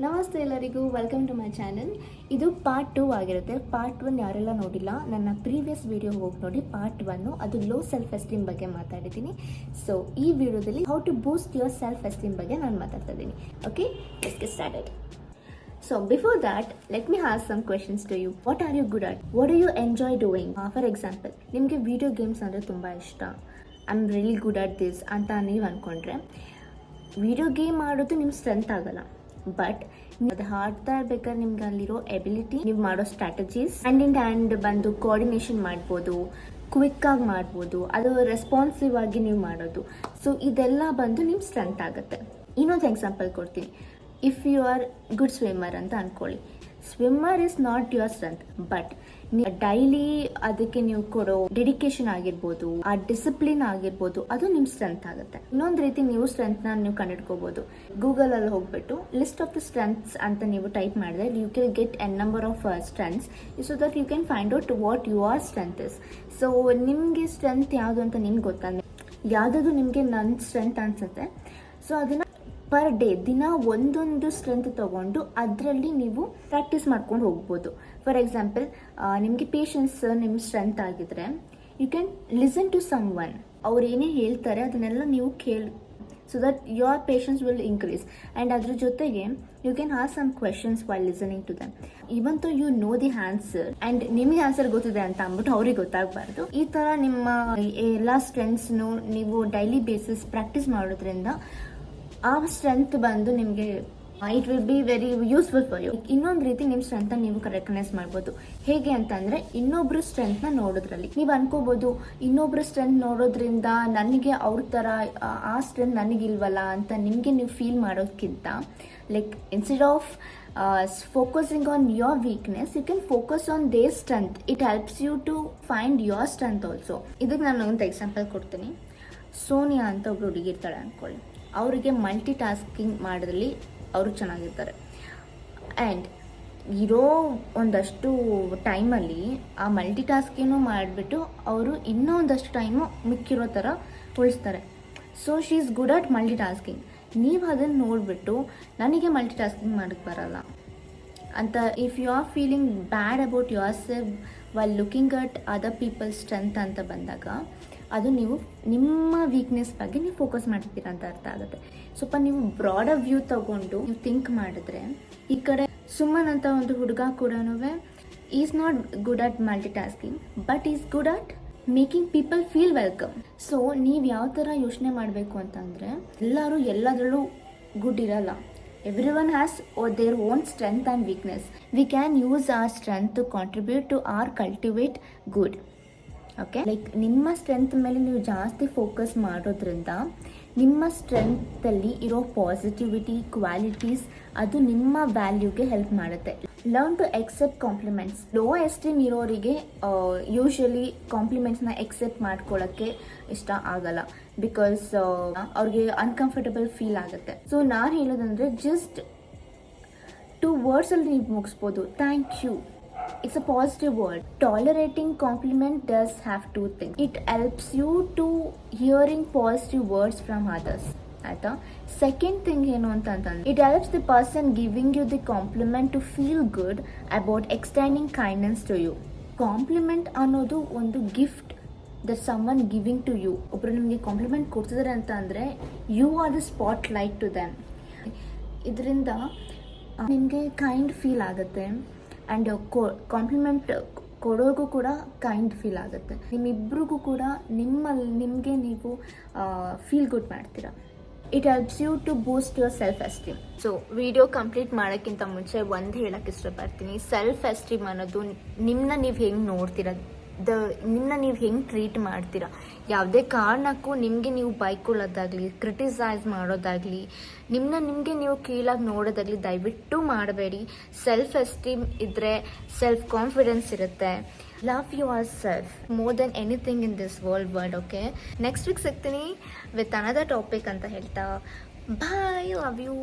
ನಮಸ್ತೆ ಎಲ್ಲರಿಗೂ, welcome to my channel. ಇದು ಪಾರ್ಟ್ 2 ಆಗಿರುತ್ತೆ. ಪಾರ್ಟ್ 1 ಯಾರೆಲ್ಲ ನೋಡಿಲ್ಲ, ನನ್ನ ಪ್ರೀವಿಯಸ್ ವಿಡಿಯೋ ಹೋಗಿ ನೋಡಿ. ಪಾರ್ಟ್ 1 ಅದು ಲೋ ಸೆಲ್ಫ್ ಎಸ್ಟೀಮ್ ಬಗ್ಗೆ ಮಾತಾಡಿದ್ದೀನಿ. ಸೊ ಈ ವಿಡಿಯೋದಲ್ಲಿ how to boost your self esteem ಬಗ್ಗೆ ನಾನು ಮಾತಾಡ್ತಾ ಇದ್ದೀನಿ. Okay, let's get started. So before that, let me ask some questions to you. What are you good at? What do you enjoy doing? For example, ನಿಮಗೆ video games ಅಂದರೆ ತುಂಬ ಇಷ್ಟ. I am really good at this ಅಂತ ನೀವು ಅಂದ್ಕೊಂಡ್ರೆ video game ಆಡೋದು ನಿಮ್ಮ strength ಆಗಲ್ಲ. ಬಟ್ ಅದು ಹಾಡ್ತಾ ಇರ್ಬೇಕಾದ್ರೆ ನಿಮ್ಗೆ ಅಲ್ಲಿರೋ ಎಬಿಲಿಟಿ, ನೀವು ಮಾಡೋ ಸ್ಟ್ರಾಟಜೀಸ್, ಹ್ಯಾಂಡ್ ಇನ್ ಹ್ಯಾಂಡ್ ಬಂದು ಕೋಆರ್ಡಿನೇಷನ್ ಮಾಡ್ಬೋದು, ಕ್ವಿಕ್ ಆಗಿ ಮಾಡ್ಬೋದು, ಅದು ರೆಸ್ಪಾನ್ಸಿವ್ ಆಗಿ ನೀವು ಮಾಡೋದು. ಸೊ ಇದೆಲ್ಲ ಬಂದು ನಿಮ್ಮ ಸ್ಟ್ರೆಂತ್ ಆಗುತ್ತೆ. ಇನ್ನೊಂದು ಎಕ್ಸಾಂಪಲ್ ಕೊಡ್ತೀನಿ. If you are good swimmer ಅಂತ ಅಂದ್ಕೊಳ್ಳಿ. Swimmer is not your strength, but daily ಅದಕ್ಕೆ ನೀವು ಕೊಡೋ ಡೆಡಿಕೇಶನ್ ಆಗಿರ್ಬೋದು, ಆ ಡಿಸಿಪ್ಲಿನ್ ಆಗಿರ್ಬೋದು, ಅದು ನಿಮ್ಮ ಸ್ಟ್ರೆಂತ್ ಆಗುತ್ತೆ. ಇನ್ನೊಂದು ರೀತಿ ನೀವು ಸ್ಟ್ರೆಂತ್ನ ನೀವು ಕಂಡಿಡ್ಕೋಬಹುದು. ಗೂಗಲ್ ಅಲ್ಲಿ ಹೋಗ್ಬಿಟ್ಟು ಲಿಸ್ಟ್ ಆಫ್ ದ ಸ್ಟ್ರೆಂತ್ಸ್ ಅಂತ ನೀವು ಟೈಪ್ ಮಾಡಿದ್ರೆ you can get an number of strengths, so that you can find out what your strength is. So ನಿಮಗೆ ಸ್ಟ್ರೆಂತ್ ಯಾವುದು ಅಂತ ನಿಮ್ಗೆ ಗೊತ್ತಾಗ, ಯಾವುದಾದ್ರು ನಿಮಗೆ ನನ್ನ ಸ್ಟ್ರೆಂತ್ ಅನ್ಸುತ್ತೆ. ಸೊ ಅದನ್ನ ಪರ್ ಡೇ ದಿನ ಒಂದೊಂದು ಸ್ಟ್ರೆಂತ್ ತಗೊಂಡು ಅದರಲ್ಲಿ ನೀವು ಪ್ರಾಕ್ಟೀಸ್ ಮಾಡ್ಕೊಂಡು ಹೋಗ್ಬೋದು. ಫಾರ್ ಎಕ್ಸಾಂಪಲ್, ನಿಮಗೆ ಪೇಷನ್ಸ್ ನಿಮ್ಮ ಸ್ಟ್ರೆಂತ್ ಆಗಿದ್ರೆ you can listen to someone. ಅವ್ರು ಏನೇ ಹೇಳ್ತಾರೆ ಅದನ್ನೆಲ್ಲ ನೀವು ಕೇಳಿ, so that your patience will increase. And ಅದ್ರ ಜೊತೆಗೆ you can ask some questions while listening to them. Even though you know the answer and ನಿಮಗೆ ಆನ್ಸರ್ ಗೊತ್ತಿದೆ ಅಂತ ಅಂದ್ಬಿಟ್ಟು ಅವ್ರಿಗೆ ಗೊತ್ತಾಗಬಾರ್ದು. ಈ ಥರ ನಿಮ್ಮ ಎಲ್ಲ ಸ್ಟ್ರೆಂತ್ಸ್ನು ನೀವು ಡೈಲಿ ಬೇಸಿಸ್ ಪ್ರಾಕ್ಟೀಸ್ ಮಾಡೋದ್ರಿಂದ ಆ ಸ್ಟ್ರೆಂತ್ ಬಂದು ನಿಮಗೆ it will be very useful for you. ಇನ್ನೊಂದು ರೀತಿ ನಿಮ್ಮ ಸ್ಟ್ರೆಂತ್ನ ನೀವು ರೆಕಗ್ನೈಸ್ ಮಾಡ್ಬೋದು. ಹೇಗೆ ಅಂತಂದರೆ, ಇನ್ನೊಬ್ರು ಸ್ಟ್ರೆಂತ್ನ ನೋಡೋದ್ರಲ್ಲಿ ನೀವು ಅನ್ಕೋಬೋದು, ಇನ್ನೊಬ್ರು ಸ್ಟ್ರೆಂತ್ ನೋಡೋದ್ರಿಂದ ನನಗೆ ಅವ್ರ ಥರ ಆ ಸ್ಟ್ರೆಂತ್ ನನಗಿಲ್ವಲ್ಲ ಅಂತ ನಿಮಗೆ ನೀವು ಫೀಲ್ ಮಾಡೋದಕ್ಕಿಂತ, like instead of focusing on your weakness, you can focus on their strength. It helps you to find your strength also. ಇದಕ್ಕೆ ನಾನು ಒಂದು ಎಕ್ಸಾಂಪಲ್ ಕೊಡ್ತೀನಿ. ಸೋನಿಯಾ ಅಂತ ಒಬ್ರು ಹುಡುಗಿರ್ತಾಳೆ ಅಂದ್ಕೊಳ್ಳಿ. ಅವರಿಗೆ ಮಲ್ಟಿ ಟಾಸ್ಕಿಂಗ್ ಮಾಡೋದ್ರಲ್ಲಿ ಅವರು ಚೆನ್ನಾಗಿರ್ತಾರೆ. ಆ್ಯಂಡ್ ಇರೋ ಒಂದಷ್ಟು ಟೈಮಲ್ಲಿ ಆ ಮಲ್ಟಿ ಟಾಸ್ಕಿಂಗು ಮಾಡಿಬಿಟ್ಟು ಅವರು ಇನ್ನೂ ಒಂದಷ್ಟು ಟೈಮು ಮಿಕ್ಕಿರೋ ಥರ ಉಳಿಸ್ತಾರೆ. So she is good at multitasking. ನೀವು ಅದನ್ನು ನೋಡಿಬಿಟ್ಟು ನನಗೆ ಮಲ್ಟಿ ಟಾಸ್ಕಿಂಗ್ ಮಾಡೋಕ್ಕೆ ಬರಲ್ಲ ಅಂತ if you are feeling bad about yourself while looking at other people's strength ಅಂತ ಬಂದಾಗ, ಅದು ನೀವು ನಿಮ್ಮ ವೀಕ್ನೆಸ್ ಬಗ್ಗೆ ನೀವು ಫೋಕಸ್ ಮಾಡ್ತೀರ ಅಂತ ಅರ್ಥ ಆಗುತ್ತೆ. ಸ್ವಲ್ಪ ನೀವು ಬ್ರಾಡರ್ ವ್ಯೂ ತಗೊಂಡು ನೀವು ಥಿಂಕ್ ಮಾಡಿದ್ರೆ, ಈ ಕಡೆ ಸುಮನ್ ಅಂತ ಒಂದು ಹುಡುಗ ಕೂಡ is not good at multi tasking, but is good at making people feel welcome. So ನೀವು ಯಾವ ಥರ ಯೋಚನೆ ಮಾಡಬೇಕು ಅಂತಂದರೆ, ಎಲ್ಲರೂ ಎಲ್ಲದರಲ್ಲೂ ಗುಡ್ ಇರಲ್ಲ. Every one has their own strength and weakness. We can use our strength to contribute to our cultivate good. Okay, like ನಿಮ್ಮ ಸ್ಟ್ರೆಂತ್ ಮೇಲೆ ನೀವು ಜಾಸ್ತಿ ಫೋಕಸ್ ಮಾಡೋದ್ರಿಂದ ನಿಮ್ಮ ಸ್ಟ್ರೆಂತಲ್ಲಿ ಇರೋ ಪಾಸಿಟಿವಿಟಿ ಕ್ವಾಲಿಟೀಸ್ ಅದು ನಿಮ್ಮ ವ್ಯಾಲ್ಯೂಗೆ ಹೆಲ್ಪ್ ಮಾಡುತ್ತೆ. Learn to accept compliments. Low esteem ಇರೋರಿಗೆ ಯೂಶ್ವಲಿ ಕಾಂಪ್ಲಿಮೆಂಟ್ಸ್ನ ಎಕ್ಸೆಪ್ಟ್ ಮಾಡ್ಕೊಳ್ಳೋಕ್ಕೆ ಇಷ್ಟ ಆಗಲ್ಲ, ಬಿಕಾಸ್ ಅವ್ರಿಗೆ ಅನ್ಕಂಫರ್ಟಬಲ್ ಫೀಲ್ ಆಗುತ್ತೆ. ಸೊ ನಾನು ಹೇಳೋದಂದರೆ, ಜಸ್ಟ್ 2 ವರ್ಡ್ಸಲ್ಲಿ ನೀವು ಮುಗಿಸ್ಬೋದು, thank you. It's a positive word. Tolerating compliment does have 2 things. It helps you to hearing positive words from others. ಆಯ್ತಾ? ಸೆಕೆಂಡ್ ಥಿಂಗ್ ಏನು ಅಂತಂದ್ರೆ, it helps the person giving you the compliment to feel good about extending kindness to you. Compliment ಅನ್ನೋದು ಒಂದು gift that someone giving to you. ಒಬ್ಬರು ನಿಮಗೆ compliment ಕೊಡ್ತಿದ್ದಾರೆ ಅಂತ ಅಂದರೆ you are the spotlight to them. ಇದರಿಂದ ನಿಮಗೆ kind feel ಆಗುತ್ತೆ. ಆ್ಯಂಡ್ ಕಾಂಪ್ಲಿಮೆಂಟ್ ಕೊಡೋಗೂ ಕೂಡ ಕೈಂಡ್ ಫೀಲ್ ಆಗುತ್ತೆ. ನಿಮ್ಮಿಬ್ರಿಗೂ ಕೂಡ ನಿಮಗೆ ನೀವು ಫೀಲ್ ಗುಡ್ ಮಾಡ್ತೀರಾ. It helps you to boost your self esteem. So video complete ಮಾಡೋಕ್ಕಿಂತ ಮುಂಚೆ ಒಂದು ಹೇಳೋಕ್ಕೆ ಇಷ್ಟಪಡ್ತೀನಿ. ಸೆಲ್ಫ್ ಎಸ್ಟೀಮ್ ಅನ್ನೋದು ನಿಮ್ಮನ್ನ ನೀವು ಹೆಂಗೆ ನೋಡ್ತೀರ, ನಿಮ್ಮನ್ನ ನೀವು ಹೆಂಗೆ ಟ್ರೀಟ್ ಮಾಡ್ತೀರಾ. ಯಾವುದೇ ಕಾರಣಕ್ಕೂ ನಿಮಗೆ ನೀವು ಬೈಕೊಳ್ಳೋದಾಗಲಿ, ಕ್ರಿಟಿಸೈಸ್ ಮಾಡೋದಾಗಲಿ, ನಿಮಗೆ ನೀವು ಕೀಳಾಗಿ ನೋಡೋದಾಗಲಿ ದಯವಿಟ್ಟು ಮಾಡಬೇಡಿ. ಸೆಲ್ಫ್ ಎಸ್ಟೀಮ್ ಇದ್ದರೆ ಸೆಲ್ಫ್ ಕಾನ್ಫಿಡೆನ್ಸ್ ಇರುತ್ತೆ. Love your self more than anything in this world. Okay, next week ಸಿಗ್ತೀನಿ ವಿತ್ ಅನದರ್ ಟಾಪಿಕ್ ಅಂತ ಹೇಳ್ತಾ ಬಾಯ್. Love you.